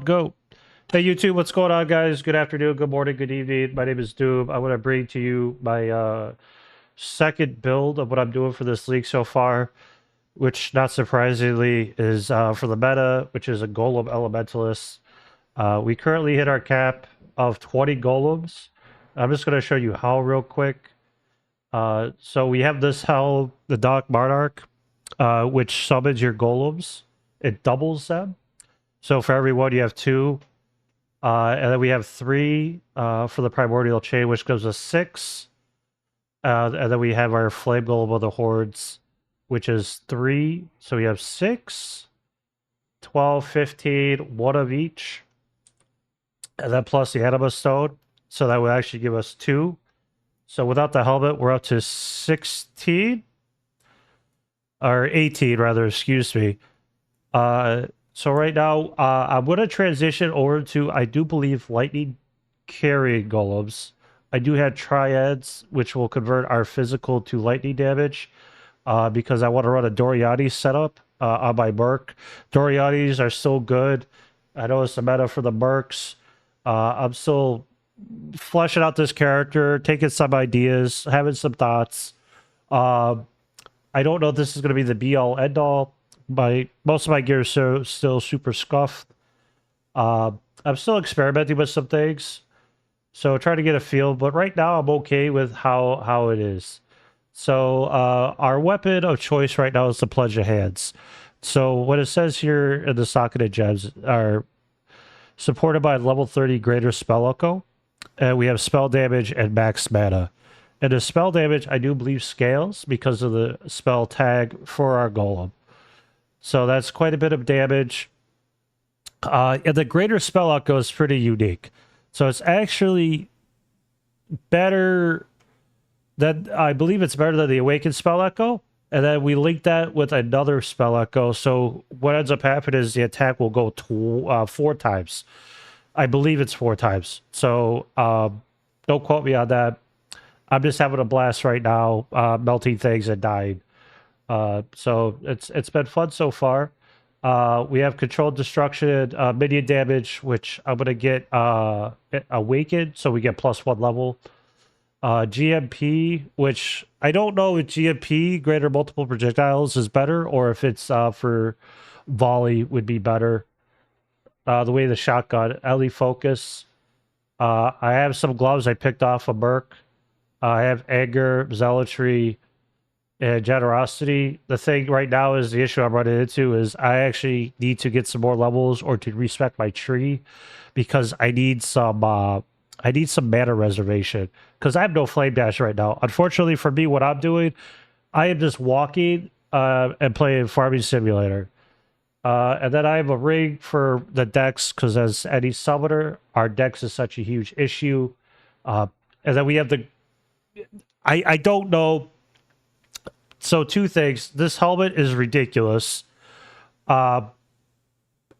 Go. Hey YouTube, what's going on, guys? Good afternoon, good morning, good evening. My name is Doob. I want to bring to you my second build of what I'm doing for this league so far, which not surprisingly is for the meta, which is a Golem Elementalist. We currently hit our cap of 20 Golems. I'm just going to show you how real quick. So we have this Hell, the Dark Monarch, which summons your Golems. It doubles them. So for every one, you have two. And then we have three for the Primordial Chain, which gives us six. And then we have our Flame Golem of the Hordes, which is three. So we have 6, 12, 15, one of each. And then plus the Anima Stone. So that would actually give us two. So without the helmet, we're up to 16. Or 18, rather, excuse me. So right now, I'm going to transition over to, I do believe, lightning carrying golems. I do have triads, which will convert our physical to lightning damage, because I want to run a Doriani setup on my Merc. Dorianis are still good. I know it's the meta for the Mercs. I'm still fleshing out this character, taking some ideas, having some thoughts. I don't know if this is going to be the be-all, end-all. Most of my gear is still super scuffed. I'm still experimenting with some things, so trying to get a feel. But right now, I'm okay with how it is. So our weapon of choice right now is the Pledge of Hands. So what it says here in the Socket of Gems are supported by level 30 greater spell echo, and we have spell damage and max mana. And the spell damage, I do believe, scales because of the spell tag for our golem. So that's quite a bit of damage. And the greater spell echo is pretty unique. So it's actually better than, I believe it's better than the awakened spell echo. And then we link that with another spell echo. So what ends up happening is the attack will go 4 times. I believe it's 4 times. So don't quote me on that. I'm just having a blast right now, melting things and dying. So it's been fun so far. We have controlled destruction, minion damage, which I'm gonna get awakened, so we get +1 level. GMP, which I don't know if GMP, greater multiple projectiles, is better, or if it's for volley would be better. The way the shotgun, LE focus. I have some gloves I picked off of Merc. I have anger, zealotry, and generosity. The thing right now is the issue I'm running into is I actually need to get some more levels or to respect my tree, because I need some mana reservation, because I have no flame dash right now. Unfortunately for me, what I'm doing, I am just walking and playing Farming Simulator. And then I have a ring for the decks, because as any summoner, our decks is such a huge issue. And then we have the... I don't know. So 2 things. This helmet is ridiculous. And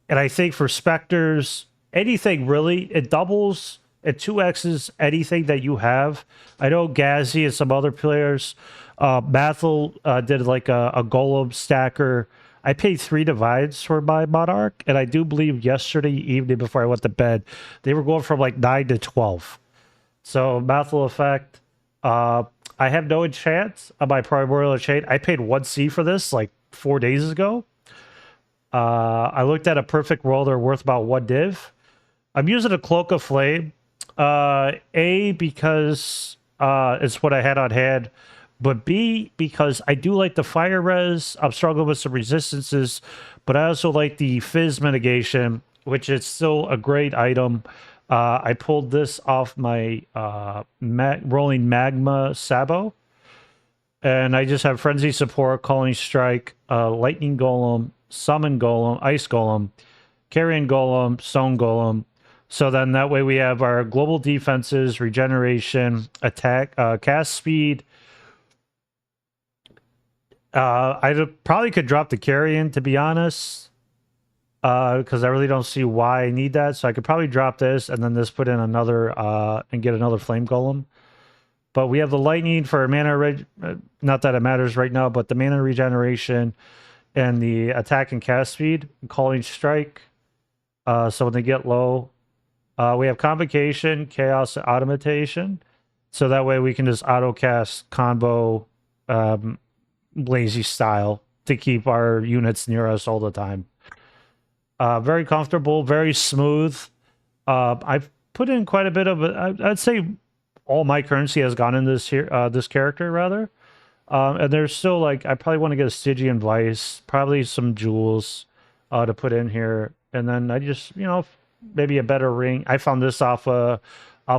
I think for Spectres, anything really, it doubles, it 2x's anything that you have. I know Gazzy and some other players, Mathil did like a Golem stacker. I paid 3 divides for my Monarch, and I do believe yesterday evening before I went to bed, they were going from like 9 to 12. So Mathil effect. I have no enchant on my Primordial Chain. I paid 1C for this like 4 days ago. I looked at a perfect roll. They're worth about 1 div. I'm using a Cloak of Flame. A, because it's what I had on hand. But B, because I do like the fire res. I'm struggling with some resistances. But I also like the fizz mitigation, which is still a great item. I pulled this off my Rolling Magma Sabo. And I just have Frenzy Support, Calling Strike, Lightning Golem, Summon Golem, Ice Golem, Carrion Golem, Stone Golem. So then that way we have our global defenses, regeneration, attack, cast speed. I probably could drop the Carrion, to be honest. Because I really don't see why I need that. So I could probably drop this and then this put in another and get another Flame Golem. But we have the lightning for mana, not that it matters right now, but the mana regeneration and the attack and cast speed, calling strike. So when they get low, we have Convocation, Chaos, and Automation. So that way we can just auto-cast combo lazy style to keep our units near us all the time. Very comfortable, very smooth. I've put in quite a bit of it. I'd say all my currency has gone in this here, this character rather. And there's still like, I probably want to get a Stygian Vice, probably some jewels to put in here. And then I just, maybe a better ring. I found this off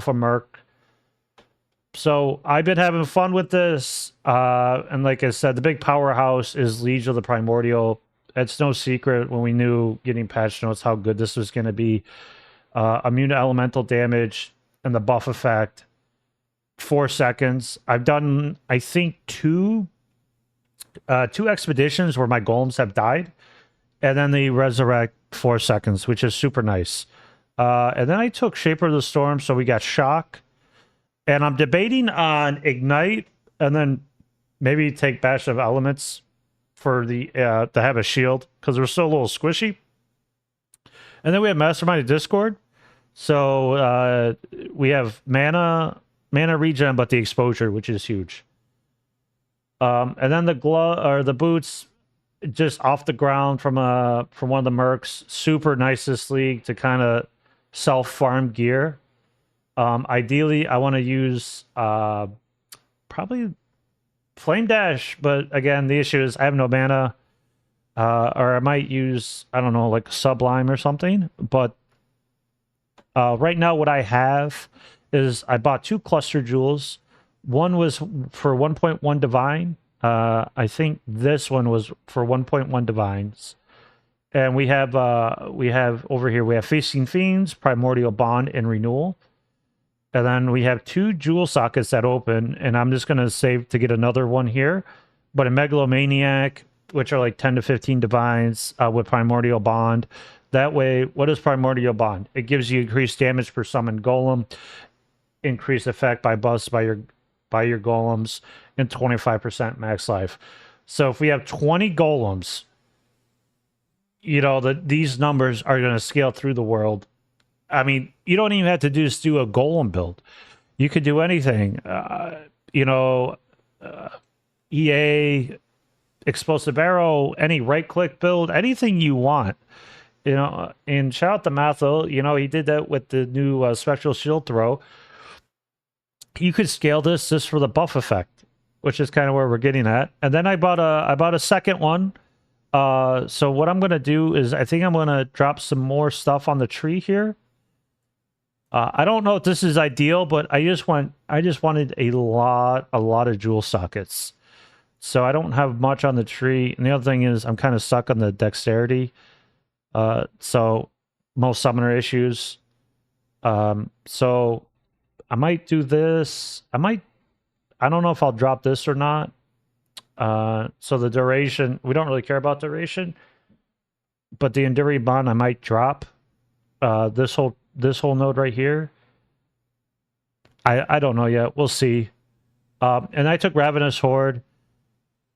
Merc. So I've been having fun with this. And like I said, the big powerhouse is Liege of the Primordial. It's no secret when we knew getting patch notes how good this was going to be. Immune to elemental damage and the buff effect. 4 seconds. I've done, I think, two expeditions where my golems have died. And then they resurrect 4 seconds, which is super nice. And then I took Shaper of the Storm, so we got Shock. And I'm debating on Ignite, and then maybe take Bash of Elements for the to have a shield, because they're still a little squishy. And then we have Mastermind of Discord. So we have mana regen, but the exposure, which is huge. And then the glove or the boots, just off the ground from one of the mercs. Super nice this league to kind of self-farm gear. Ideally, I want to use probably Flame Dash, but again, the issue is I have no mana. Or I might use, I don't know, like Sublime or something. But right now what I have is I bought 2 Cluster Jewels. One was for 1.1 Divine. I think this one was for 1.1 Divines. And we have over here, we have Facing Fiends, Primordial Bond, and Renewal. And then we have 2 jewel sockets that open, and I'm just going to save to get another one here. But a Megalomaniac, which are like 10 to 15 divines with Primordial Bond. That way, what is Primordial Bond? It gives you increased damage per summoned golem, increased effect by buffs by your golems, and 25% max life. So if we have 20 golems, these numbers are going to scale through the world. I mean, you don't even have to do a golem build. You could do anything. EA, explosive arrow, any right-click build, anything you want. And shout out to Mathil. He did that with the new Spectral Shield throw. You could scale this just for the buff effect, which is kind of where we're getting at. And then I bought a second one. So what I'm going to do is I think I'm going to drop some more stuff on the tree here. I don't know if this is ideal, but I just wanted a lot of jewel sockets. So I don't have much on the tree. And the other thing is I'm kind of stuck on the dexterity. So most summoner issues. So I might do this. I don't know if I'll drop this or not. So the duration, we don't really care about duration. But the Enduring Bond I might drop. This whole node right here. I don't know yet. We'll see. And I took Ravenous Horde.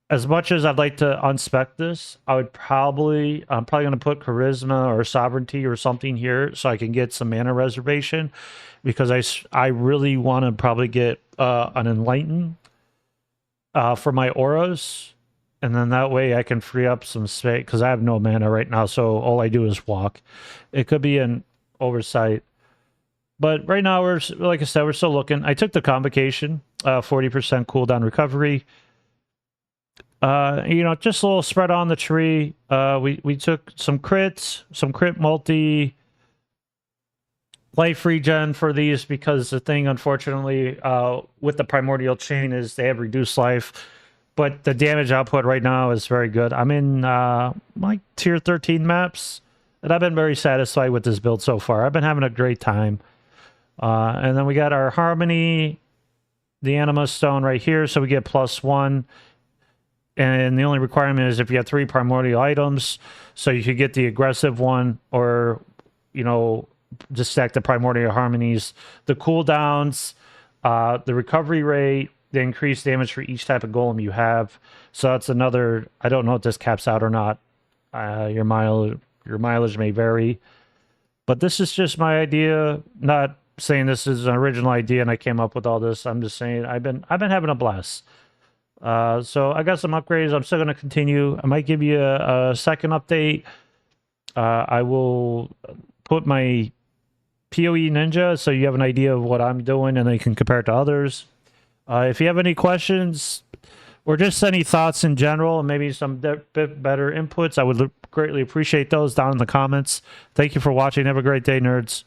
As much as I'd like to unspec this, I'm probably going to put Charisma or Sovereignty or something here so I can get some mana reservation, because I really want to probably get an Enlighten for my auras, and then that way I can free up some space, because I have no mana right now, so all I do is walk. It could be an oversight, but right now like I said, we're still looking. I took the Convocation, 40% cooldown recovery. Just a little spread on the tree. We took some crits, some crit multi, life regen for these, because the thing, unfortunately, with the Primordial Chain is they have reduced life, but the damage output right now is very good. I'm in like tier 13 maps, and I've been very satisfied with this build so far. I've been having a great time. And then we got our Harmony, the Anima Stone right here, so we get +1. And the only requirement is if you have 3 primordial items, so you could get the aggressive one, or, just stack the primordial harmonies. The cooldowns, the recovery rate, the increased damage for each type of golem you have. So that's another, I don't know if this caps out or not. Your mileage may vary. But this is just my idea. Not saying this is an original idea and I came up with all this. I'm just saying I've been having a blast. So I got some upgrades. I'm still going to continue. I might give you a second update. I will put my PoE Ninja so you have an idea of what I'm doing and then you can compare it to others. If you have any questions or just any thoughts in general and maybe some bit better inputs, I would greatly appreciate those down in the comments. Thank you for watching. Have a great day, nerds.